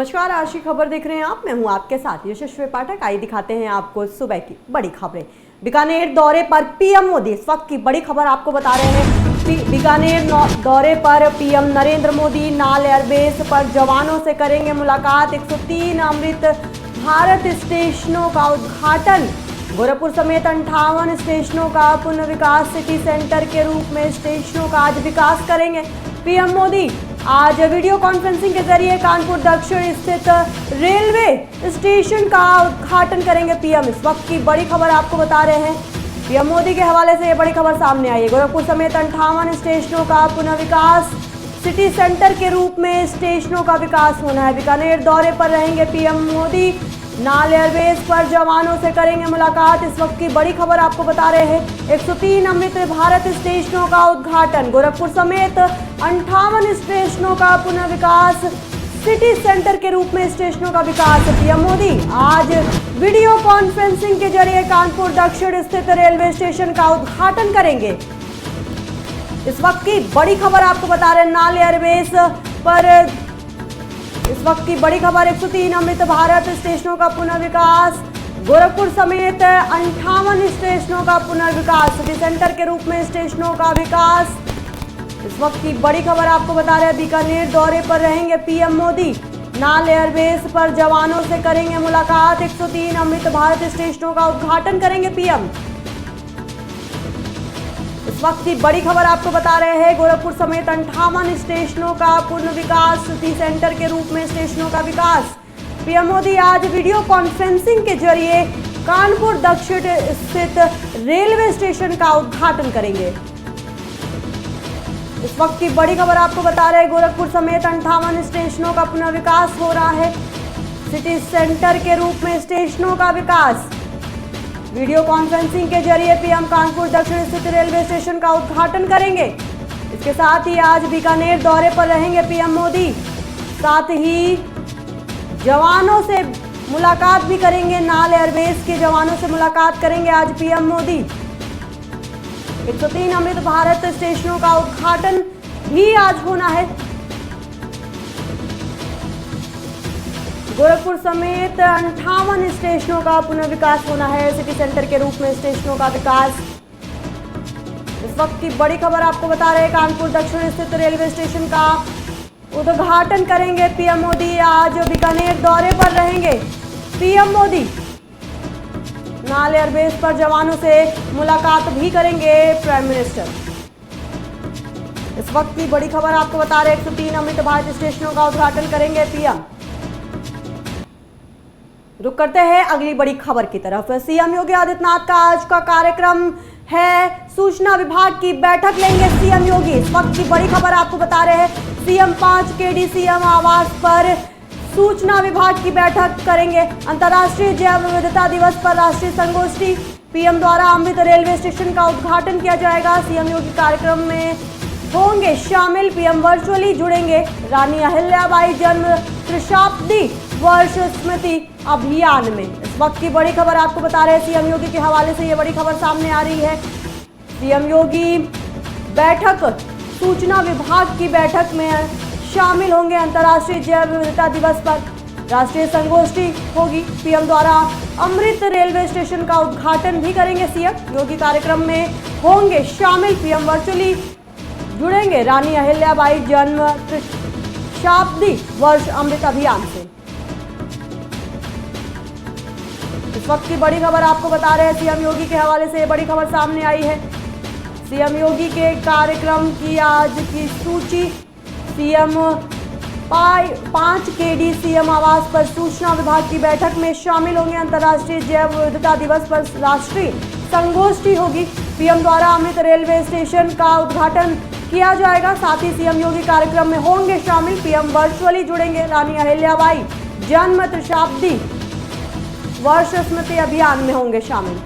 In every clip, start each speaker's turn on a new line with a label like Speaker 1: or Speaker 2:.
Speaker 1: नमस्कार, आज की खबर देख रहे हैं आप। मैं हूं आपके साथ यशस्वी पाठक। आइए दिखाते हैं आपको सुबह की बड़ी खबरें। बीकानेर दौरे पर पीएम मोदी, इस वक्त की बड़ी खबर आपको बता रहे हैं। बीकानेर दौरे पर पीएम नरेंद्र मोदी नाल एयरबेस पर जवानों से करेंगे मुलाकात। 103 अमृत भारत स्टेशनों का उद्घाटन। गोरखपुर समेत 58 स्टेशनों का पुनर्विकास। सिटी सेंटर के रूप में स्टेशनों का आज विकास करेंगे पीएम मोदी। आज वीडियो कॉन्फ्रेंसिंग के जरिए कानपुर दक्षिण स्थित रेलवे स्टेशन का उद्घाटन करेंगे पीएम। इस वक्त की बड़ी खबर आपको बता रहे हैं, पीएम मोदी के हवाले से ये बड़ी खबर सामने आई है। गोरखपुर समेत 58 स्टेशनों का पुनर्विकास। सिटी सेंटर के रूप में स्टेशनों का विकास होना है। बीकानेर दौरे पर रहेंगे पीएम मोदी। नाल एयरबेस पर जवानों से करेंगे मुलाकात। इस वक्त की बड़ी खबर आपको बता रहे हैं, 103 अमृत भारत स्टेशनों का उद्घाटन। गोरखपुर समेत 58 स्टेशनों का पुनर्विकास। सिटी सेंटर के रूप में स्टेशनों का विकास। पीएम मोदी आज वीडियो कॉन्फ्रेंसिंग के जरिए कानपुर दक्षिण स्थित रेलवे स्टेशन का उद्घाटन करेंगे। इस वक्त की बड़ी खबर आपको बता रहे हैं, नाल एयरबेस पर इस वक्त की बड़ी खबर, 103 अमृत भारत स्टेशनों का पुनर्विकास। गोरखपुर समेत 58 स्टेशनों का पुनर्विकास। सिटी सेंटर के रूप में स्टेशनों का विकास। इस वक्त की बड़ी खबर आपको बता रहे हैं, बीकानेर दौरे पर रहेंगे पीएम मोदी। नाल एयरबेस पर जवानों से करेंगे मुलाकात। 103 अमृत भारत स्टेशनों का उद्घाटन करेंगे पीएम। इस वक्त की बड़ी खबर आपको बता रहे हैं, गोरखपुर समेत 58 स्टेशनों का पुनर्विकास। सिटी सेंटर के रूप में स्टेशनों का विकास। पीएम मोदी आज वीडियो कॉन्फ्रेंसिंग के जरिए कानपुर दक्षिण स्थित रेलवे स्टेशन का उद्घाटन करेंगे। इस वक्त की बड़ी खबर आपको बता रहे हैं, गोरखपुर समेत 58 स्टेशनों का पुनर्विकास हो रहा है। सिटी सेंटर के रूप में स्टेशनों का विकास। वीडियो कॉन्फ्रेंसिंग के जरिए पीएम कानपुर दक्षिण स्थित रेलवे स्टेशन का उद्घाटन करेंगे। इसके साथ ही आज बीकानेर दौरे पर रहेंगे पीएम मोदी। साथ ही जवानों से मुलाकात भी करेंगे। नाल एयरबेस के जवानों से मुलाकात करेंगे आज पीएम मोदी। 103 अमृत भारत स्टेशनों का उद्घाटन भी आज होना है। गोरखपुर समेत 58 स्टेशनों का पुनर्विकास होना है। सिटी सेंटर के रूप में स्टेशनों का विकास। इस वक्त की बड़ी खबर आपको बता रहे हैं, कानपुर दक्षिण स्थित रेलवे स्टेशन का उद्घाटन करेंगे पीएम मोदी। आज बीकानेर दौरे पर रहेंगे पीएम मोदी। नाल एयरबेस पर जवानों से मुलाकात भी करेंगे प्राइम मिनिस्टर। इस वक्त की बड़ी खबर आपको बता रहे हैं, 103 अमृत भारत स्टेशनों का उद्घाटन करेंगे पीएम। रुक करते हैं अगली बड़ी खबर की तरफ। सीएम योगी आदित्यनाथ का आज का कार्यक्रम है, सूचना विभाग की बैठक लेंगे सीएम योगी। इस वक्त की बड़ी खबर आपको बता रहे हैं, सीएम 5 केडी सीएम आवास पर सूचना विभाग की बैठक करेंगे। अंतर्राष्ट्रीय जैव विविधता दिवस पर राष्ट्रीय संगोष्ठी। पीएम द्वारा अमृत रेलवे स्टेशन का उद्घाटन किया जाएगा। सीएम योगी कार्यक्रम में होंगे शामिल। पीएम वर्चुअली जुड़ेंगे रानी अहिल्याबाई जन्म त्रिशताब्दी वर्ष स्मृति अभियान में। इस वक्त की बड़ी खबर आपको बता रहे हैं, सीएम योगी के हवाले से ये बड़ी खबर सामने आ रही है। सीएम योगी बैठक, सूचना विभाग की बैठक में शामिल होंगे। अंतर्राष्ट्रीय जैव विविधता दिवस पर राष्ट्रीय संगोष्ठी होगी। पीएम द्वारा अमृत रेलवे स्टेशन का उद्घाटन भी करेंगे सीएम योगी। कार्यक्रम में होंगे शामिल। पीएम वर्चुअली जुड़ेंगे रानी अहिल्याबाई जन्म त्रिशताब्दी वर्ष अमृत अभियान से। इस वक्त की बड़ी खबर आपको बता रहे हैं, सीएम योगी के हवाले से बड़ी खबर सामने आई है। सीएम योगी के कार्यक्रम की आज की सूची। सीएम 5 केडी सीएम आवास पर सूचना विभाग की बैठक में शामिल होंगे। अंतर्राष्ट्रीय जैव विविधता दिवस पर राष्ट्रीय संगोष्ठी होगी। पीएम द्वारा अमृत रेलवे स्टेशन का उद्घाटन किया जाएगा। साथ ही सीएम योगी कार्यक्रम में होंगे शामिल। पीएम वर्चुअली जुड़ेंगे रानी अहिल्याबाई जन्म त्रिशताब्दी वर्ष स्मृति अभियान में होंगे शामिल।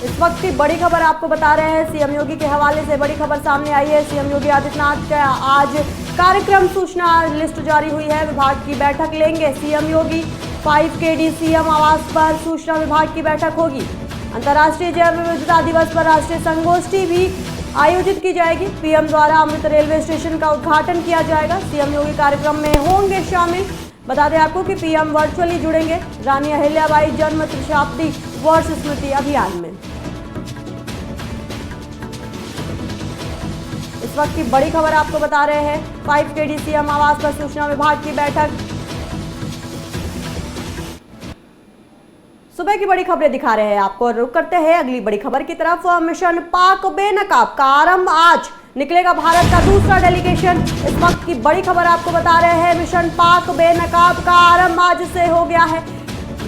Speaker 1: इस वक्त की बड़ी खबर आपको बता रहे हैं, सीएम योगी के हवाले से बड़ी खबर सामने आई है। सीएम योगी आदित्यनाथ का आज कार्यक्रम सूचना लिस्ट जारी हुई है। विभाग की बैठक लेंगे सीएम योगी। 5KD सीएम आवास पर सूचना विभाग की बैठक होगी। अंतर्राष्ट्रीय जैव विविधता दिवस पर राष्ट्रीय संगोष्ठी भी आयोजित की जाएगी। पीएम द्वारा अमृत रेलवे स्टेशन का उद्घाटन किया जाएगा। सीएम योगी कार्यक्रम में होंगे शामिल। बता दें आपको कि पीएम वर्चुअली जुड़ेंगे रानी अहिल्याबाई जन्म शताब्दी वर्ष स्मृति अभियान में। इस वक्त की बड़ी खबर आपको बता रहे हैं, 5KD सीएम आवास पर सूचना विभाग की बैठक। सुबह की बड़ी खबरें दिखा रहे हैं आपको। रुक करते हैं अगली बड़ी खबर की तरफ। मिशन पाक बेनकाब का आरंभ आज, निकलेगा भारत का दूसरा डेलीगेशन। इस वक्त की बड़ी खबर आपको बता रहे हैं, मिशन पाक बेनकाब का आरंभ आज से हो गया है।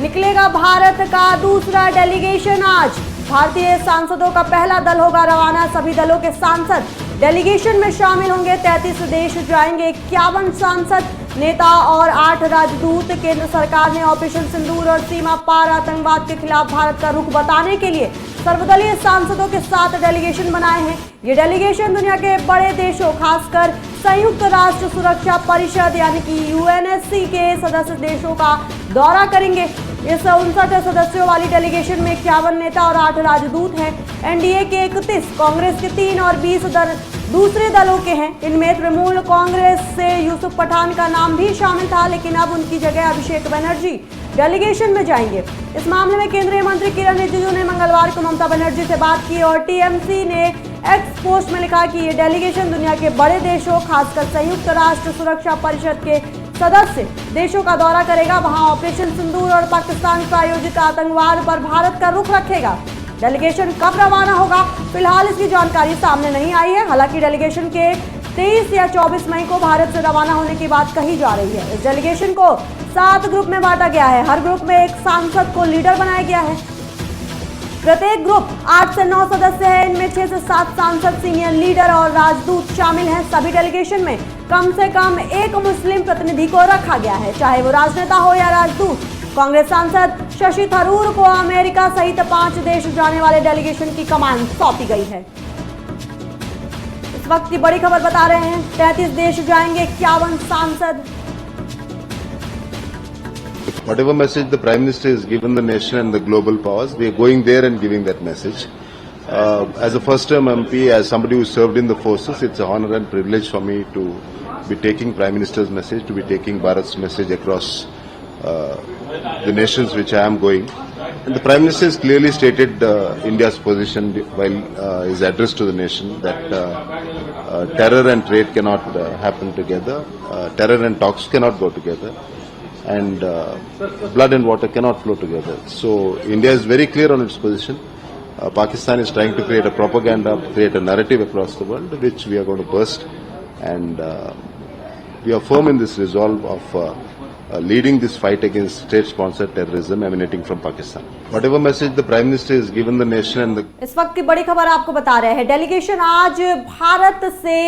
Speaker 1: निकलेगा भारत का दूसरा डेलीगेशन आज। भारतीय सांसदों का पहला दल होगा रवाना। सभी दलों के सांसद डेलीगेशन में शामिल होंगे। 33 देश जाएंगे, 51 सांसद, नेता और 8 राजदूत। केंद्र सरकार ने ऑपरेशन सिंदूर और सीमा पार आतंकवाद के खिलाफ भारत का रुख बताने के लिए सर्वदलीय सांसदों के साथ डेलीगेशन बनाए हैं। ये डेलीगेशन दुनिया के बड़े देशों, खासकर संयुक्त राष्ट्र सुरक्षा परिषद यानी कि UNSC के सदस्य देशों का दौरा करेंगे। इस 59 सदस्यों वाली डेलीगेशन में 51 नेता और 8 राजदूत हैं। NDA के 31, कांग्रेस के 3 और 20 दूसरे दलों के हैं। इनमें तृणमूल कांग्रेस से यूसुफ पठान का नाम भी शामिल था, लेकिन अब उनकी जगह अभिषेक बनर्जी डेलीगेशन में जाएंगे। इस मामले में केंद्रीय मंत्री किरण रिजिजू ने मंगलवार को ममता बनर्जी से बात की और TMC ने एक्स पोस्ट में लिखा कि ये डेलीगेशन दुनिया के बड़े देशों, खासकर संयुक्त राष्ट्र सुरक्षा परिषद के सदस्य देशों का दौरा करेगा। वहां ऑपरेशन सिंदूर और पाकिस्तान प्रायोजित आतंकवाद पर भारत का रुख रखेगा। डेलीगेशन कब रवाना होगा, फिलहाल इसकी जानकारी सामने नहीं आई है। हालांकि डेलीगेशन के 23 या 24 मई को भारत से रवाना होने की बात कही जा रही है। इस डेलीगेशन को 7 ग्रुप में बांटा गया है। हर ग्रुप में एक सांसद को लीडर बनाया गया है। प्रत्येक ग्रुप 8 से 9 सदस्य है। इनमें 6 से 7 सांसद, सीनियर लीडर और राजदूत शामिल हैं। सभी डेलीगेशन में कम से कम एक मुस्लिम प्रतिनिधि को रखा गया है, चाहे वो राजनेता हो या राजदूत। कांग्रेस सांसद शशि थरूर को अमेरिका सहित 5 देश जाने वाले डेलीगेशन की कमान सौंपी गई है। इस वक्त की बड़ी खबर बता रहे हैं, 33 देश जाएंगे, 51 सांसद।
Speaker 2: Whatever message the Prime Minister has given the nation and the global powers, we are going there and giving that message. As a first-term MP, as somebody who served in the forces, it's an honor and privilege for me to be taking Prime Minister's message, to be taking Bharat's message across the nations which I am going. And the Prime Minister has clearly stated India's position while his address to the nation that terror and trade cannot happen together, terror and talks cannot go together, and blood and water cannot flow together. So India is very clear on its position. Pakistan is trying to create a propaganda, create a narrative across the world, which we are going to burst, and we are firm in this resolve of leading this fight against state-sponsored terrorism emanating from Pakistan. Whatever message the Prime Minister has given the nation and the...
Speaker 1: इस वक्त की बड़ी खबर आपको बता रहे हैं, delegation आज भारत से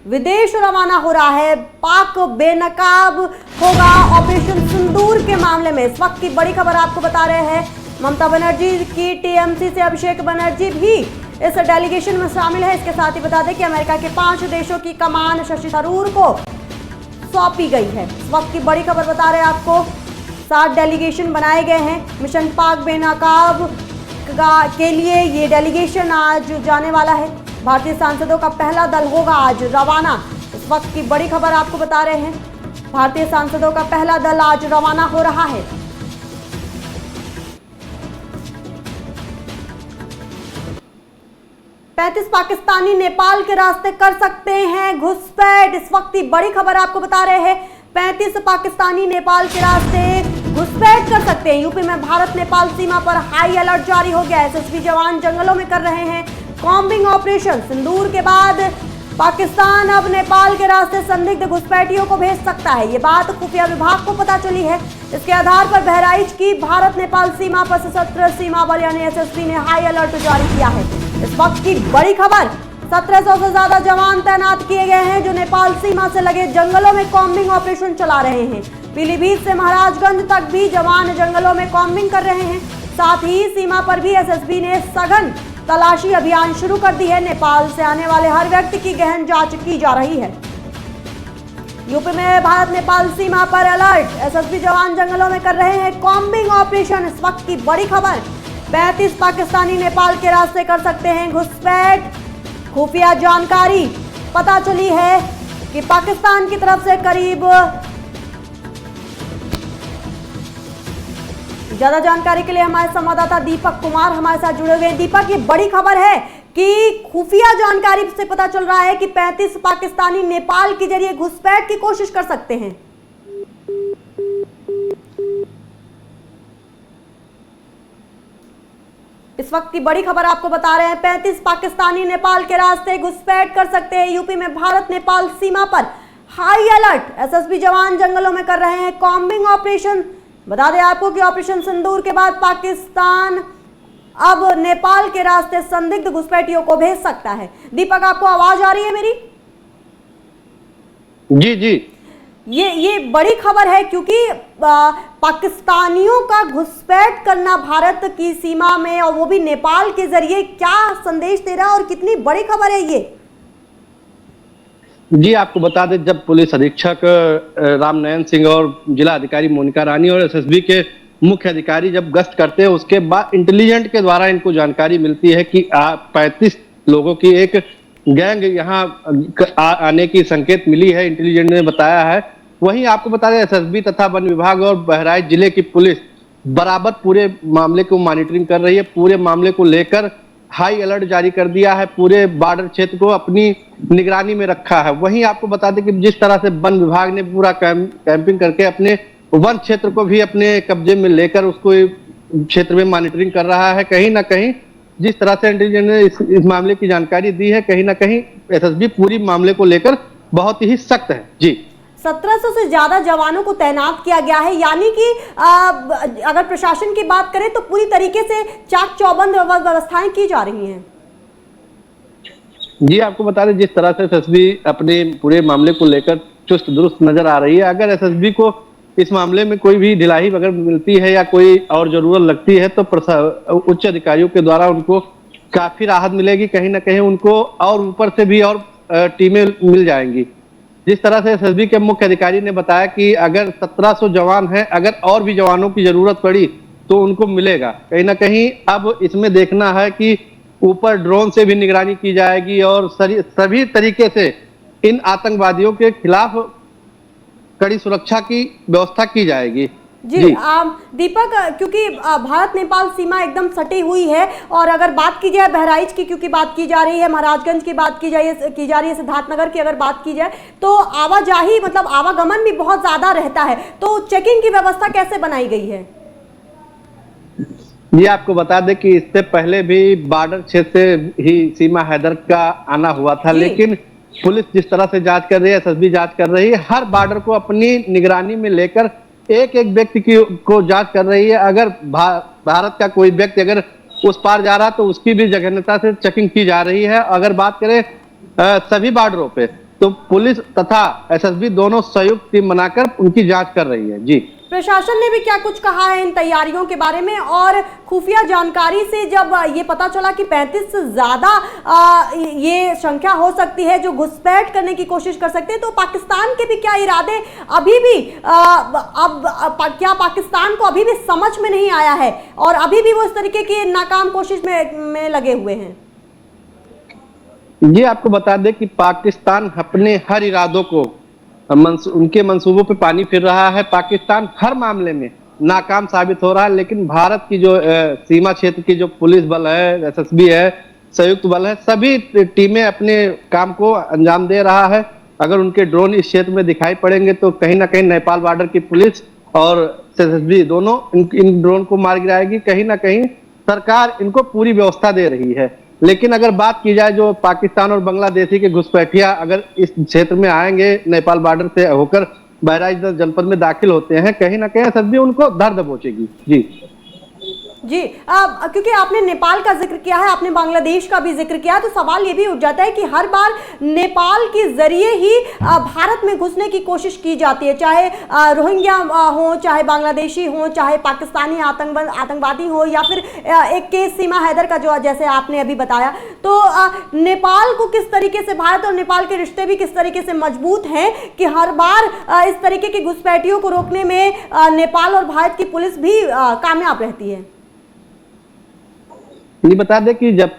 Speaker 1: विदेश रवाना हो रहा है। पाक बेनकाब होगा ऑपरेशन सिंदूर के मामले में। इस वक्त की बड़ी खबर आपको बता रहे हैं, ममता बनर्जी की TMC से अभिषेक बनर्जी भी इस डेलीगेशन में शामिल है। इसके साथ ही बता दें कि अमेरिका के 5 देशों की कमान शशि थरूर को सौंपी गई है। इस वक्त की बड़ी खबर बता रहे हैं आपको, 7 डेलीगेशन बनाए गए हैं। मिशन पाक बेनकाब के लिए ये डेलीगेशन आज जाने वाला है। भारतीय सांसदों का पहला दल होगा आज रवाना। इस वक्त की बड़ी खबर आपको बता रहे हैं, भारतीय सांसदों का पहला दल आज रवाना हो रहा है। पैंतीस पाकिस्तानी नेपाल के रास्ते कर सकते हैं घुसपैठ। इस वक्त की बड़ी खबर आपको बता रहे हैं, 35 पाकिस्तानी नेपाल के रास्ते घुसपैठ कर सकते हैं। यूपी में भारत नेपाल सीमा पर हाई अलर्ट जारी हो गया है। SSB जवान जंगलों में कर रहे हैं कॉम्बिंग ऑपरेशन। सिंदूर के बाद पाकिस्तान अब नेपाल के रास्ते संदिग्ध घुसपैठियों को भेज सकता है। ये बात खुफिया विभाग को पता चली है। इसके आधार पर बहराइच की भारत नेपाल सीमा पर सशस्त्र सीमा बल यानी SSB ने हाई अलर्ट जारी किया है। इस वक्त की बड़ी खबर, 1700 से ज्यादा जवान तैनात किए गए हैं जो नेपाल सीमा से लगे जंगलों में कॉम्बिंग ऑपरेशन चला रहे हैं। पीलीभीत से महाराजगंज तक भी जवान जंगलों में कॉम्बिंग कर रहे हैं। साथ ही सीमा पर भी एसएसबी ने सघन तलाशी अभियान शुरू कर दी है। नेपाल से आने वाले हर व्यक्ति की गहन जांच की जा रही है। यूपी में भारत नेपाल सीमा पर अलर्ट, एसएसबी जवान जंगलों में कर रहे हैं कॉम्बिंग ऑपरेशन। इस वक्त की बड़ी खबर, 35 पाकिस्तानी नेपाल के रास्ते कर सकते हैं घुसपैठ। खुफिया जानकारी पता चली है कि पाकिस्तान की तरफ से करीब, ज्यादा जानकारी के लिए हमारे संवाददाता दीपक कुमार हमारे साथ जुड़े हुए हैं। दीपक, ये बड़ी खबर है कि खुफिया जानकारी से पता चल रहा है कि 35 पाकिस्तानी नेपाल के जरिए घुसपैठ की कोशिश कर सकते हैं। इस वक्त की बड़ी खबर आपको बता रहे हैं, 35 पाकिस्तानी नेपाल के रास्ते घुसपैठ कर सकते हैं। यूपी में भारत नेपाल सीमा पर हाई अलर्ट, एसएसबी जवान जंगलों में कर रहे हैं कॉम्बिंग ऑपरेशन। बता दें आपको कि ऑपरेशन सिंदूर के बाद पाकिस्तान अब नेपाल के रास्ते संदिग्ध घुसपैठियों को भेज सकता है। दीपक, आपको आवाज आ रही है मेरी?
Speaker 3: जी जी,
Speaker 1: ये बड़ी खबर है क्योंकि पाकिस्तानियों का घुसपैठ करना भारत की सीमा में और वो भी नेपाल के जरिए, क्या संदेश दे रहा है और कितनी बड़ी खबर है ये?
Speaker 3: जी आपको बता दें, जब पुलिस अधीक्षक रामनयन सिंह और जिला अधिकारी मोनिका रानी और एसएसबी के मुख्य अधिकारी जब गश्त करते हैं, उसके बाद इंटेलिजेंट के द्वारा इनको जानकारी मिलती है कि 35 लोगों की एक गैंग यहाँ आने की संकेत मिली है, इंटेलिजेंट ने बताया है। वहीं आपको बता दें, एसएसबी तथा वन विभाग और बहराइच जिले की पुलिस बराबर पूरे मामले को मॉनिटरिंग कर रही है। पूरे मामले को लेकर हाई अलर्ट जारी कर दिया है, पूरे बॉर्डर क्षेत्र को अपनी निगरानी में रखा है। वहीं आपको बता दें कि जिस तरह से वन विभाग ने पूरा कैंपिंग करके अपने वन क्षेत्र को भी अपने कब्जे में लेकर उसको क्षेत्र में मॉनिटरिंग कर रहा है, कहीं ना कहीं जिस तरह से इंटेलिजेंस ने इस मामले की जानकारी दी है, कहीं ना कहीं एसएसबी पूरी मामले को लेकर बहुत ही सख्त है। जी,
Speaker 1: 1700 से ज्यादा जवानों को तैनात किया गया है, यानी कि अगर प्रशासन की बात करें तो पूरी तरीके से चाक चौबंद व्यवस्थाएं की जा रही हैं।
Speaker 3: जी आपको बता दें, जिस तरह से एसएसबी अपने पूरे मामले को लेकर चुस्त दुरुस्त नजर आ रही है। अगर एसएसबी को इस मामले में कोई भी ढिलाई अगर मिलती है या कोई और जरूरत लगती है तो उच्च अधिकारियों के द्वारा उनको काफी राहत मिलेगी, कहीं ना कहीं उनको और ऊपर से भी और टीमें मिल जाएंगी। जिस तरह से एसएसबी के मुख्य अधिकारी ने बताया कि अगर 1700 जवान हैं, अगर और भी जवानों की जरूरत पड़ी तो उनको मिलेगा। कहीं ना कहीं अब इसमें देखना है कि ऊपर ड्रोन से भी निगरानी की जाएगी और सभी तरीके से इन आतंकवादियों के खिलाफ कड़ी सुरक्षा की व्यवस्था की जाएगी।
Speaker 1: जी दीपक, क्योंकि भारत नेपाल सीमा एकदम सटी हुई है और अगर बात की जाए बहराइच की, क्योंकि बात की जा रही है, महाराजगंज की बात की जा रही है, सिद्धार्थनगर की अगर बात की जाए तो आवाजाही मतलब आवागमन भी बहुत ज्यादा रहता है, तो चेकिंग की व्यवस्था कैसे बनाई गई है?
Speaker 3: ये आपको बता दें कि इससे पहले भी बॉर्डर क्षेत्र से ही सीमा हैदर का आना हुआ था, लेकिन पुलिस जिस तरह से जांच कर रही है, एसएसबी जांच कर रही है, हर बॉर्डर को अपनी निगरानी में लेकर एक एक व्यक्ति को जांच कर रही है। अगर भारत का कोई व्यक्ति अगर उस पार जा रहा तो उसकी भी जघन्यता से चेकिंग की जा रही है। अगर बात करें सभी बॉर्डरों पे तो पुलिस तथा एसएसबी दोनों संयुक्त टीम बनाकर उनकी जांच कर रही है। जी,
Speaker 1: प्रशासन ने भी क्या कुछ कहा है इन तैयारियों के बारे में? और खुफिया जानकारी से जब ये पता चला कि 35 से ज्यादा ये संख्या हो सकती है जो घुसपैठ करने की कोशिश कर सकते हैं, तो पाकिस्तान के भी क्या इरादे अभी भी क्या पाकिस्तान को अभी भी समझ में नहीं आया है और अभी भी वो इस तरीके की नाकाम कोशिश में लगे हुए हैं?
Speaker 3: ये आपको बता दें कि पाकिस्तान अपने हर इरादों को उनके मंसूबों पे पानी फिर रहा है। पाकिस्तान हर मामले में नाकाम साबित हो रहा है, लेकिन भारत की जो सीमा क्षेत्र की जो पुलिस बल है, एसएसबी है, संयुक्त बल है, सभी टीमें अपने काम को अंजाम दे रहा है। अगर उनके ड्रोन इस क्षेत्र में दिखाई पड़ेंगे तो कहीं ना कहीं नेपाल बॉर्डर की पुलिस और एसएसबी दोनों इन ड्रोन को मार गिराएगी। कहीं ना कहीं सरकार इनको पूरी व्यवस्था दे रही है। लेकिन अगर बात की जाए जो पाकिस्तान और बांग्लादेशी के घुसपैठिया अगर इस क्षेत्र में आएंगे, नेपाल बॉर्डर से होकर बहराइच जनपद में दाखिल होते हैं, कहीं ना कहीं एसएसबी उनको धर दबोचेगी। जी
Speaker 1: जी, क्योंकि आपने नेपाल का जिक्र किया है, आपने बांग्लादेश का भी जिक्र किया, तो सवाल ये भी उठ जाता है कि हर बार नेपाल के जरिए ही भारत में घुसने की कोशिश की जाती है, चाहे रोहिंग्या हो, चाहे बांग्लादेशी हो, चाहे पाकिस्तानी आतंकवादी हो, या फिर एक केस सीमा हैदर का जो जैसे आपने अभी बताया। तो नेपाल को किस तरीके से, भारत और नेपाल के रिश्ते भी किस तरीके से मजबूत हैं कि हर बार इस तरीके की घुसपैठियों को रोकने में नेपाल और भारत की पुलिस भी कामयाब रहती है?
Speaker 3: ये बता दें कि जब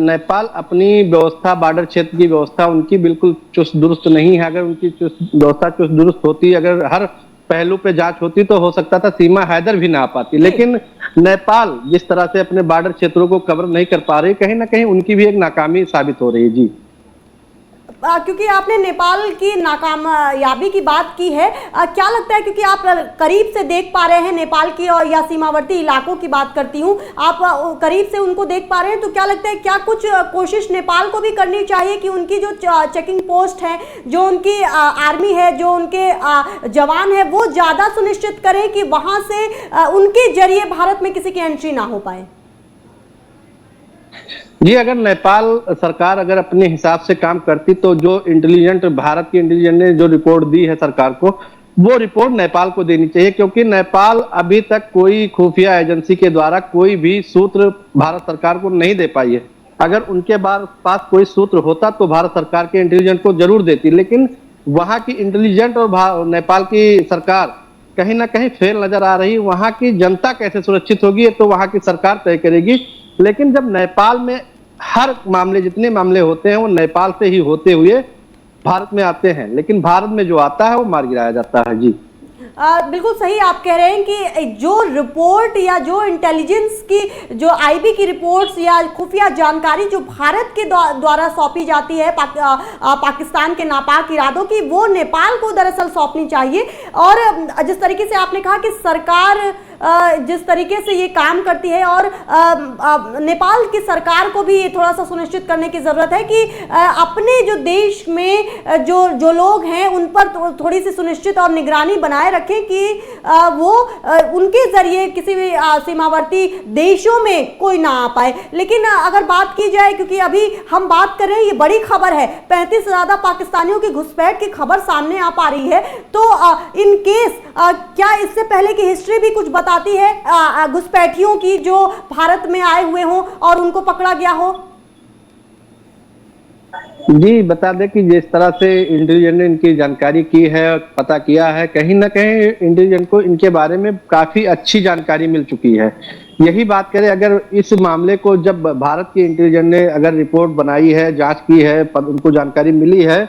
Speaker 3: नेपाल अपनी व्यवस्था, बॉर्डर क्षेत्र की व्यवस्था उनकी बिल्कुल चुस्त दुरुस्त नहीं है। अगर उनकी व्यवस्था चुस्त दुरुस्त होती, अगर हर पहलू पे जांच होती, तो हो सकता था सीमा हैदर भी ना आ पाती। लेकिन नेपाल जिस तरह से अपने बॉर्डर क्षेत्रों को कवर नहीं कर पा रही, कहीं ना कहीं उनकी भी एक नाकामी साबित हो रही है। जी,
Speaker 1: क्योंकि आपने नेपाल की नाकामयाबी की बात की है, क्या लगता है, क्योंकि आप करीब से देख पा रहे हैं नेपाल की और या सीमावर्ती इलाकों की बात करती हूँ, आप करीब से उनको देख पा रहे हैं, तो क्या लगता है, क्या कुछ कोशिश नेपाल को भी करनी चाहिए कि उनकी जो चेकिंग पोस्ट है, जो उनकी आर्मी है, जो उनके जवान है, वो ज़्यादा सुनिश्चित करें कि वहाँ से उनके जरिए भारत में किसी की एंट्री ना हो पाए?
Speaker 3: जी, अगर नेपाल सरकार अगर अपने हिसाब से काम करती, तो जो इंटेलिजेंट, भारत की इंटेलिजेंस ने जो रिपोर्ट दी है सरकार को, वो रिपोर्ट नेपाल को देनी चाहिए। क्योंकि नेपाल अभी तक कोई खुफिया एजेंसी के द्वारा कोई भी सूत्र भारत सरकार को नहीं दे पाई है। अगर उनके पास कोई सूत्र होता तो भारत सरकार के इंटेलिजेंस को जरूर देती, लेकिन वहां की इंटेलिजेंस और नेपाल की सरकार कहीं ना कहीं फेल नजर आ रही। वहां की जनता कैसे सुरक्षित होगी, तो वहां की सरकार तय करेगी। लेकिन जब नेपाल में हर मामले, जितने मामले होते हैं, वो नेपाल से ही होते हुए भारत में आते हैं, लेकिन भारत में जो आता है वो मार गिराया जाता है। जी,
Speaker 1: बिल्कुल सही आप कह रहे हैं कि जो रिपोर्ट या जो इंटेलिजेंस की, जो आईबी की रिपोर्ट्स या खुफिया जानकारी जो भारत के द्वारा सौंपी जाती है पाकिस्तान के नापाक इरादों की, वो नेपाल को दरअसल सौंपनी चाहिए। और जिस तरीके से आपने कहा कि सरकार जिस तरीके से ये काम करती है, और नेपाल की सरकार को भी ये थोड़ा सा सुनिश्चित करने की ज़रूरत है कि अपने जो देश में जो लोग हैं उन पर थोड़ी सी सुनिश्चित और निगरानी बनाए रखें कि वो उनके ज़रिए किसी भी सीमावर्ती देशों में कोई ना आ पाए। लेकिन अगर बात की जाए, क्योंकि अभी हम बात कर रहे हैं, ये बड़ी खबर है, 35 से ज़्यादा पाकिस्तानियों की घुसपैठ की खबर सामने आ पा रही है, तो इन केस क्या इससे पहले की हिस्ट्री भी कुछ बताती है घुसपैठियों की जो भारत में आए हुए हों और उनको पकड़ा गया हो?
Speaker 3: जी, बता दें कि जिस तरह से इंटेलिजेंस ने इनकी जानकारी की है, पता किया है, कहीं ना कहीं इंटेलिजेंस को इनके बारे में काफी अच्छी जानकारी मिल चुकी है। यही बात करें, अगर इस मामले को जब भारत की इंटेलिजेंस ने अगर रिपोर्ट बनाई है, जांच की है, उनको जानकारी मिली है,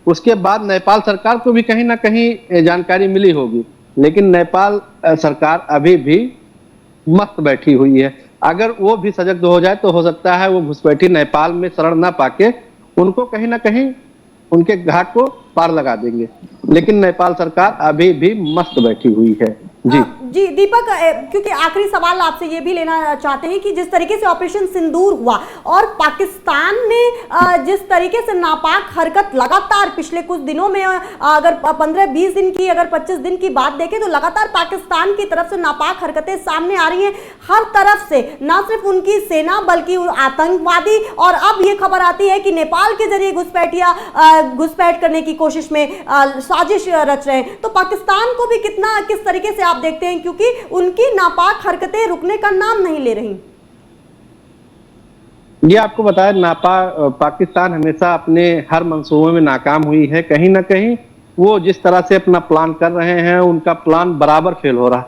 Speaker 3: उसके बाद नेपाल सरकार को भी कहीं ना कहीं जानकारी मिली होगी। लेकिन नेपाल सरकार अभी भी मस्त बैठी हुई है। अगर वो भी सजग हो जाए तो हो सकता है वो घुसपैठी नेपाल में शरण ना पाके उनको कहीं ना कहीं उनके घाट को पार लगा देंगे। लेकिन नेपाल सरकार अभी भी मस्त बैठी हुई है। जी
Speaker 1: दीपक, क्योंकि आखिरी सवाल आपसे ये भी लेना चाहते हैं कि जिस तरीके से ऑपरेशन सिंदूर हुआ और पाकिस्तान ने जिस तरीके से नापाक हरकत लगातार पिछले कुछ दिनों में, अगर 15-20 दिन की, अगर 25 दिन की बात देखें, तो लगातार पाकिस्तान की तरफ से नापाक हरकतें सामने आ रही हैं हर तरफ से, ना सिर्फ उनकी सेना बल्कि आतंकवादी, और अब ये खबर आती है कि नेपाल के जरिए घुसपैठ करने की कोशिश में साजिश रच रहे हैं। तो पाकिस्तान को भी किस तरीके से आप देखते हैं, क्योंकि उनकी नापाक हरकतें रुकने का नाम नहीं ले रही?
Speaker 3: ये आपको बताया, पाकिस्तान हमेशा अपने हर मंसूबों में नाकाम हुई है। कहीं ना कहीं वो जिस तरह से अपना प्लान कर रहे हैं, उनका प्लान बराबर फेल हो रहा।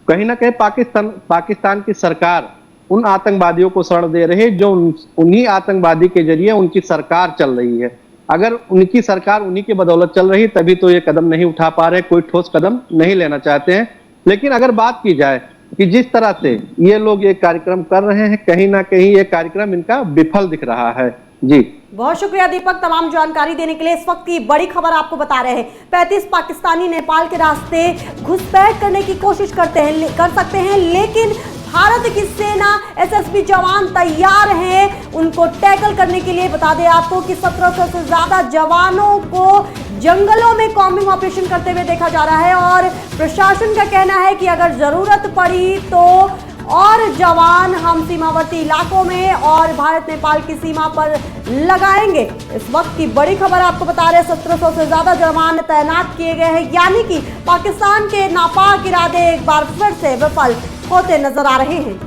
Speaker 3: कहीं ना कहीं पाकिस्तान की सरकार उन आतंकवादियों को शरण दे रही है जो उन्हीं आतंकवादी के जरिए उनकी सरकार चल रही है। अगर उनकी सरकार उन्हीं की बदौलत चल रही, तभी तो ये कदम नहीं उठा पा रहे, कोई ठोस कदम नहीं लेना चाहते हैं। लेकिन अगर बात की जाए कि जिस तरह से ये लोग ये कार्यक्रम कर रहे हैं, कहीं ना कहीं ये कार्यक्रम इनका विफल दिख रहा है। जी, बहुत
Speaker 1: शुक्रिया दीपक, तमाम जानकारी देने के लिए। इस वक्त की बड़ी खबर आपको बता रहे हैं, 35 पाकिस्तानी नेपाल के रास्ते घुसपैठ करने की कोशिश कर सकते हैं, लेकिन भारत की सेना, एसएसबी जवान तैयार हैं उनको टैकल करने के लिए। बता दें आपको कि 1700 से ज्यादा जवानों को जंगलों में कॉम्बिंग ऑपरेशन करते हुए देखा जा रहा है, और प्रशासन का कहना है कि अगर जरूरत पड़ी तो और जवान हम सीमावर्ती इलाकों में और भारत नेपाल की सीमा पर लगाएंगे। इस वक्त की बड़ी खबर आपको बता रहे हैं, 1700 से ज्यादा जवान तैनात किए गए हैं, यानी कि पाकिस्तान के नापाक इरादे एक बार फिर से विफल होते नजर आ रहे हैं।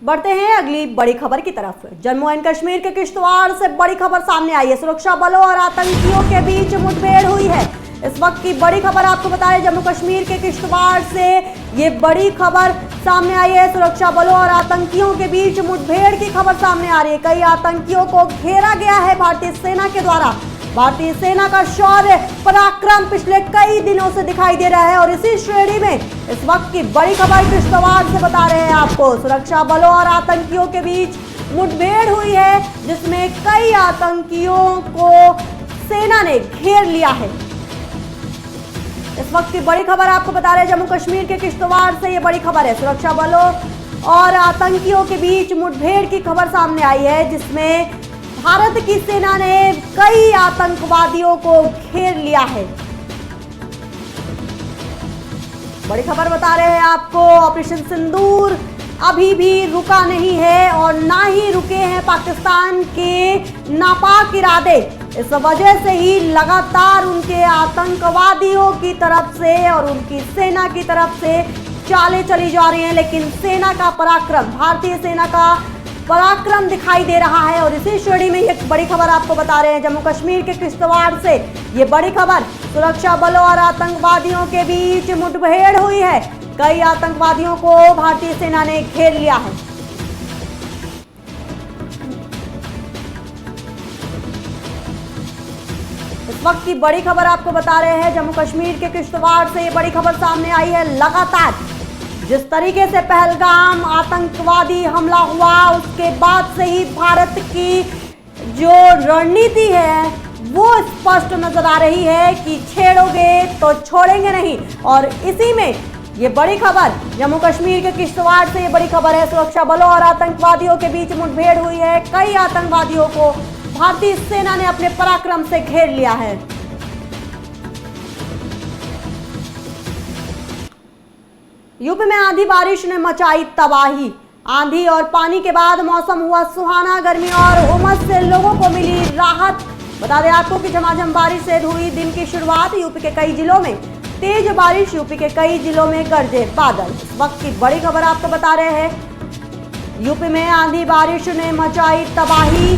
Speaker 1: बढ़ते हैं अगली बड़ी खबर की तरफ। जम्मू एंड कश्मीर के किश्तवाड़ से बड़ी खबर सामने आई है। सुरक्षा बलों और आतंकियों के बीच मुठभेड़ हुई है। इस वक्त की बड़ी खबर आपको बता रहे, जम्मू कश्मीर के किश्तवाड़ से ये बड़ी खबर सामने आई है। सुरक्षा बलों और आतंकियों के बीच मुठभेड़ की खबर सामने आ रही है। कई आतंकियों को घेरा गया है भारतीय सेना के द्वारा। भारतीय सेना का शौर्य पराक्रम पिछले कई दिनों से दिखाई दे रहा है और इसी श्रेणी में इस वक्त की बड़ी खबर किश्तवाड़ से बता रहे हैं आपको। सुरक्षा बलों और आतंकियों के बीच मुठभेड़ हुई है, जिसमें कई आतंकियों को सेना ने घेर लिया है। इस वक्त की बड़ी खबर आपको बता रहे हैं, जम्मू कश्मीर के किश्तवाड़ से ये बड़ी खबर है। सुरक्षा बलों और आतंकियों के बीच मुठभेड़ की खबर सामने आई है, जिसमें भारत की सेना ने कई आतंकवादियों को घेर लिया है। बड़ी खबर बता रहे हैं आपको, ऑपरेशन सिंदूर अभी भी रुका नहीं है और ना ही रुके हैं पाकिस्तान के नापाक इरादे। इस वजह से ही लगातार उनके आतंकवादियों की तरफ से और उनकी सेना की तरफ से चालें चली जा रही हैं, लेकिन सेना का पराक्रम, भारतीय सेना का पराक्रम दिखाई दे रहा है। और इसी श्रेणी में एक बड़ी खबर आपको बता रहे हैं, जम्मू कश्मीर के किश्तवाड़ से ये बड़ी खबर, सुरक्षा बलों और आतंकवादियों के बीच मुठभेड़ हुई है। कई आतंकवादियों को भारतीय सेना ने घेर लिया है। इस वक्त की बड़ी खबर आपको बता रहे हैं, जम्मू कश्मीर के किश्तवाड़ से ये बड़ी खबर सामने आई है। लगातार जिस तरीके से पहलगाम आतंकवादी हमला हुआ, उसके बाद से ही भारत की जो रणनीति है वो स्पष्ट नजर आ रही है कि छेड़ोगे तो छोड़ेंगे नहीं। और इसी में ये बड़ी खबर, जम्मू कश्मीर के किश्तवाड़ से ये बड़ी खबर है, सुरक्षा बलों और आतंकवादियों के बीच मुठभेड़ हुई है। कई आतंकवादियों को भारतीय सेना ने अपने पराक्रम से घेर लिया है। यूपी में आंधी बारिश ने मचाई तबाही। आंधी और पानी के बाद मौसम हुआ सुहाना। गर्मी और उमस से लोगों को मिली राहत। बता दें आपको कि झमाझम बारिश से हुई दिन की शुरुआत। यूपी के कई जिलों में तेज बारिश, यूपी के कई जिलों में गरजे बादल। इस वक्त की बड़ी खबर आपको बता रहे हैं, यूपी में आंधी बारिश ने मचाई तबाही।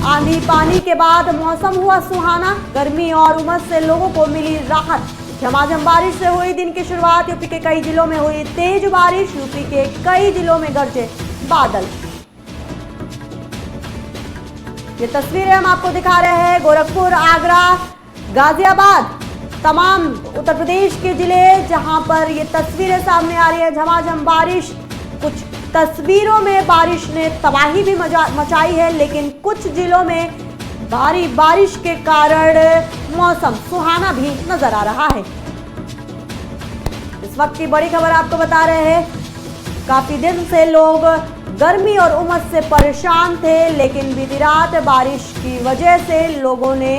Speaker 1: आंधी पानी के बाद मौसम हुआ सुहाना। गर्मी और उमस से लोगों को मिली राहत। झमाझम बारिश से हुई दिन की शुरुआत। यूपी के कई जिलों में हुई तेज बारिश, यूपी के कई जिलों में गरजे बादल। ये तस्वीरें हम आपको दिखा रहे हैं, गोरखपुर, आगरा, गाजियाबाद, तमाम उत्तर प्रदेश के जिले जहां पर ये तस्वीरें सामने आ रही है। झमाझम बारिश, कुछ तस्वीरों में बारिश ने तबाही भी मचाई है, लेकिन कुछ जिलों में भारी बारिश के कारण मौसम सुहाना भी नजर आ रहा है। इस वक्त की बड़ी खबर आपको बता रहे हैं, काफी दिन से लोग गर्मी और उमस से परेशान थे, लेकिन बीती रात बारिश की वजह से लोगों ने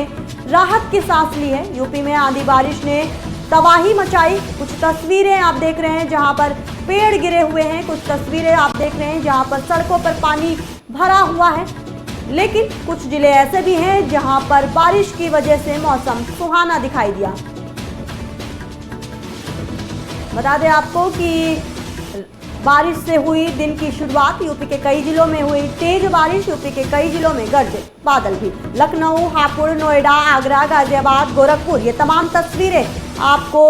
Speaker 1: राहत की सांस ली है। यूपी में आंधी बारिश ने तबाही मचाई। कुछ तस्वीरें आप देख रहे हैं जहां पर पेड़ गिरे हुए हैं, कुछ तस्वीरें आप देख रहे हैं जहां पर सड़कों पर पानी भरा हुआ है, लेकिन कुछ जिले ऐसे भी हैं जहां पर बारिश की वजह से मौसम सुहाना दिखाई दिया। बता दें आपको कि बारिश से हुई दिन की शुरुआत। यूपी के कई जिलों में हुई तेज बारिश, यूपी के कई जिलों में गरजे बादल भी। लखनऊ, हापुड़, नोएडा, आगरा, गाजियाबाद, गोरखपुर, ये तमाम तस्वीरें आपको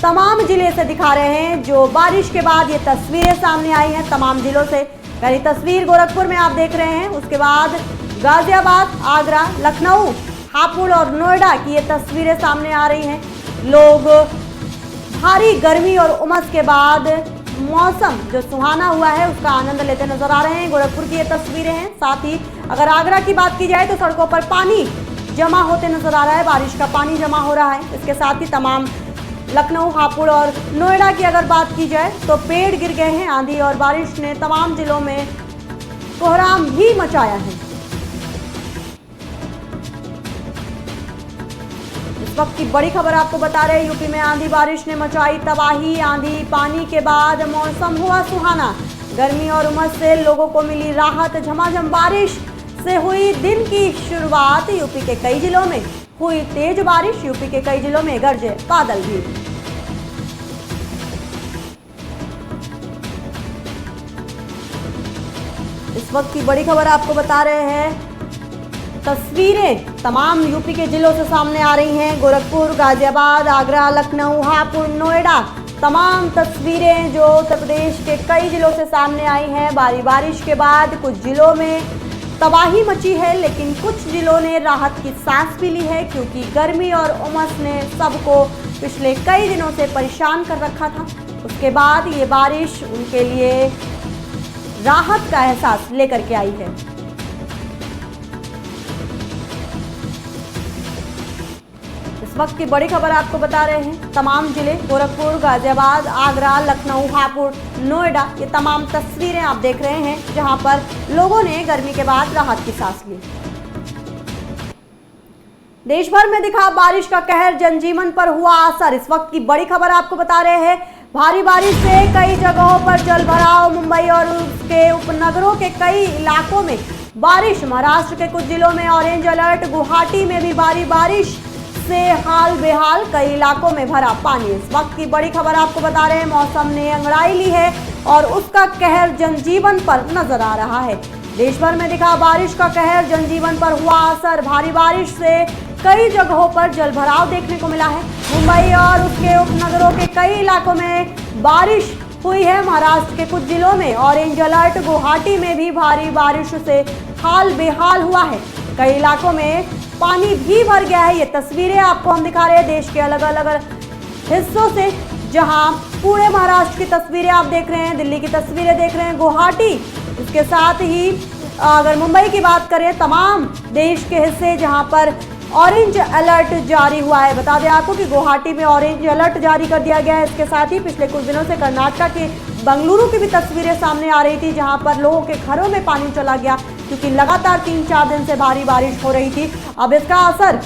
Speaker 1: तमाम जिले से दिखा रहे हैं। जो बारिश के बाद ये तस्वीरें सामने आई हैं तमाम जिलों से। पहली तस्वीर गोरखपुर में आप देख रहे हैं, उसके बाद गाजियाबाद, आगरा, लखनऊ, हापुड़ और नोएडा की ये तस्वीरें सामने आ रही हैं। लोग भारी गर्मी और उमस के बाद मौसम जो सुहाना हुआ है उसका आनंद लेते नजर आ रहे हैं। गोरखपुर की ये तस्वीरें हैं। साथ ही अगर आगरा की बात की जाए तो सड़कों पर पानी जमा होते नजर आ रहा है, बारिश का पानी जमा हो रहा है। इसके साथ ही तमाम लखनऊ, हापुड़ और नोएडा की अगर बात की जाए तो पेड़ गिर गए हैं। आंधी और बारिश ने तमाम जिलों में कोहराम भी मचाया है। इस वक्त की बड़ी खबर आपको बता रहे हैं, यूपी में आंधी बारिश ने मचाई तबाही। आंधी पानी के बाद मौसम हुआ सुहाना। गर्मी और उमस से लोगों को मिली राहत। झमाझम बारिश से हुई दिन की शुरुआत। यूपी के कई जिलों में हुई तेज बारिश। यूपी के कई जिलों में गरजे बादल भी। इस वक्त की बड़ी खबर आपको बता रहे हैं, तस्वीरें तमाम यूपी के जिलों से सामने आ रही हैं। गोरखपुर, गाजियाबाद, आगरा, लखनऊ, हापुड़, नोएडा, तमाम तस्वीरें जो उत्तर प्रदेश के कई जिलों से सामने आई हैं। भारी बारिश के बाद कुछ जिलों में तबाही मची है, लेकिन कुछ जिलों ने राहत की सांस भी ली है, क्योंकि गर्मी और उमस ने सबको पिछले कई दिनों से परेशान कर रखा था। उसके बाद ये बारिश उनके लिए राहत का एहसास लेकर के आई है। इस वक्त की बड़ी खबर आपको बता रहे हैं, तमाम जिले गोरखपुर, गाजियाबाद, आगरा, लखनऊ, हापुड़, नोएडा, ये तमाम तस्वीरें आप देख रहे हैं, जहां पर लोगों ने गर्मी के बाद राहत की सांस ली। देश भर में दिखा बारिश का कहर, जनजीवन पर हुआ असर। इस वक्त की बड़ी खबर आपको बता रहे हैं, भारी बारिश से कई जगहों पर जल भराव। मुंबई और उसके उपनगरों के कई इलाकों में बारिश। महाराष्ट्र के कुछ जिलों में ऑरेंज अलर्ट। गुवाहाटी में भी भारी बारिश से हाल बेहाल, कई इलाकों में भरा पानी। इस वक्त की बड़ी खबर आपको बता रहे हैं, मौसम ने अंगड़ाई ली है और उसका कहर जनजीवन पर नजर आ रहा है। देश भर में दिखा बारिश का कहर, जनजीवन पर हुआ असर। भारी बारिश से कई जगहों पर जलभराव देखने को मिला है। मुंबई और उसके उपनगरों के कई इलाकों में बारिश हुई है। महाराष्ट्र के कुछ जिलों में ऑरेंज अलर्ट। गुवाहाटी में भी भारी बारिश से हाल बेहाल हुआ है। कई इलाकों में पानी भी भर गया है। ये तस्वीरें आपको हम दिखा रहे हैं देश के अलग अलग हिस्सों से, जहां पूरे महाराष्ट्र की तस्वीरें आप देख रहे हैं, दिल्ली की तस्वीरें देख रहे हैं, गुवाहाटी। इसके साथ ही अगर मुंबई की बात करें, तमाम देश के हिस्से जहां पर ऑरेंज अलर्ट जारी हुआ है। बता दें आपको कि गुवाहाटी में ऑरेंज अलर्ट जारी कर दिया गया है। इसके साथ ही पिछले कुछ दिनों से कर्नाटक के बेंगलुरु की भी तस्वीरें सामने आ रही थी, जहां पर लोगों के घरों में पानी चला गया, क्योंकि लगातार 3-4 दिन से भारी बारिश हो रही थी। अब इसका असर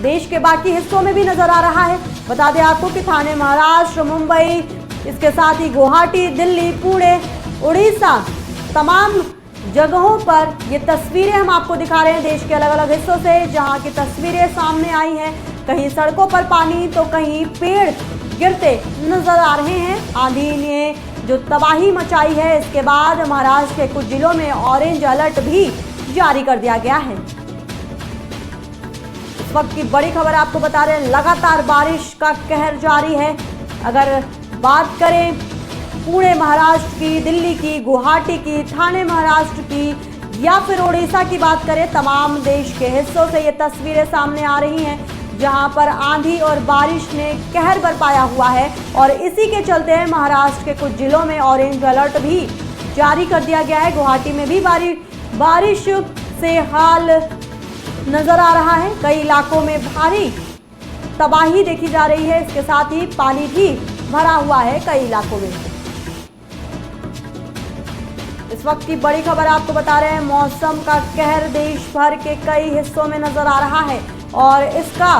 Speaker 1: देश के बाकी हिस्सों में भी नजर आ रहा है। बता दें आपको कि ठाणे, महाराष्ट्र, मुंबई, इसके साथ ही गुवाहाटी, दिल्ली, पुणे, उड़ीसा, तमाम जगहों पर ये तस्वीरें हम आपको दिखा रहे हैं देश के अलग अलग हिस्सों से, जहां की तस्वीरें सामने आई हैं। कहीं सड़कों पर पानी तो कहीं पेड़ गिरते नजर आ रहे हैं। आंधी ने जो तबाही मचाई है, इसके बाद महाराष्ट्र के कुछ जिलों में ऑरेंज अलर्ट भी जारी कर दिया गया है। इस वक्त की बड़ी खबर आपको बता रहे हैं, लगातार बारिश का कहर जारी है। अगर बात करें पुणे महाराष्ट्र की, दिल्ली की, गुवाहाटी की, ठाणे महाराष्ट्र की या फिर उड़ीसा की बात करें, तमाम देश के हिस्सों से ये तस्वीरें सामने आ रही हैं, जहां पर आंधी और बारिश ने कहर बरपाया हुआ है। और इसी के चलते महाराष्ट्र के कुछ जिलों में ऑरेंज अलर्ट भी जारी कर दिया गया है। गुवाहाटी में भी बारिश से हाल नजर आ रहा है। कई इलाकों में भारी तबाही देखी जा रही है। इसके साथ ही पानी भी भरा हुआ है कई इलाकों में। इस वक्त की बड़ी खबर आपको बता रहे हैं, मौसम का कहर देश भर के कई हिस्सों में नजर आ रहा है और इसका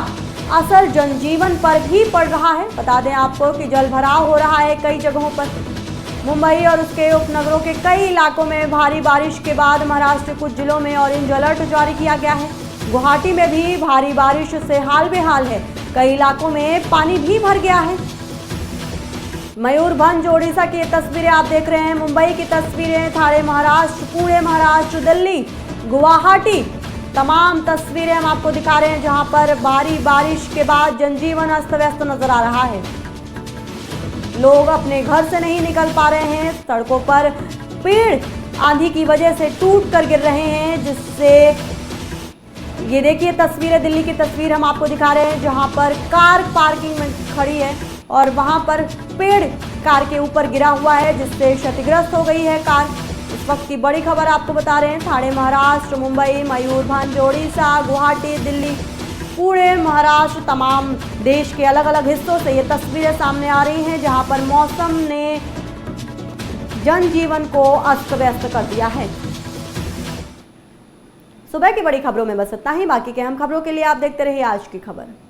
Speaker 1: असर जनजीवन पर भी पड़ रहा है। बता दें आपको कि जलभराव हो रहा है कई जगहों पर। मुंबई और उसके उपनगरों के कई इलाकों में भारी बारिश के बाद महाराष्ट्र के कुछ जिलों में ऑरेंज अलर्ट जारी किया गया है। गुवाहाटी में भी भारी बारिश से हाल बेहाल है। कई इलाकों में पानी भी भर गया है। मयूरभंज, ओडिशा की तस्वीरें आप देख रहे हैं, मुंबई की तस्वीरें, ठाणे महाराष्ट्र, पुणे महाराष्ट्र, दिल्ली, गुवाहाटी, तमाम तस्वीरें हम आपको दिखा रहे हैं, जहां पर भारी बारिश के बाद जनजीवन अस्त व्यस्त नजर आ रहा है। लोग अपने घर से नहीं निकल पा रहे हैं। सड़कों पर पेड़ आंधी की वजह से टूट कर गिर रहे हैं, जिससे ये देखिए तस्वीरें, दिल्ली की तस्वीर हम आपको दिखा रहे हैं, जहां पर कार पार्किंग में खड़ी है और वहां पर पेड़ कार के ऊपर गिरा हुआ है, जिससे क्षतिग्रस्त हो गई है कार। इस वक्त की बड़ी खबर आपको बता रहे हैं, ठाणे महाराष्ट्र, मुंबई, मयूरभंज, ओडिशा, गुवाहाटी, दिल्ली, पुणे महाराष्ट्र, तमाम देश के अलग अलग हिस्सों से ये तस्वीरें सामने आ रही हैं, जहां पर मौसम ने जनजीवन को अस्त व्यस्त कर दिया है। सुबह की बड़ी खबरों में बस इतना ही। बाकी के अहम खबरों के लिए आप देखते रहिए आज की खबर।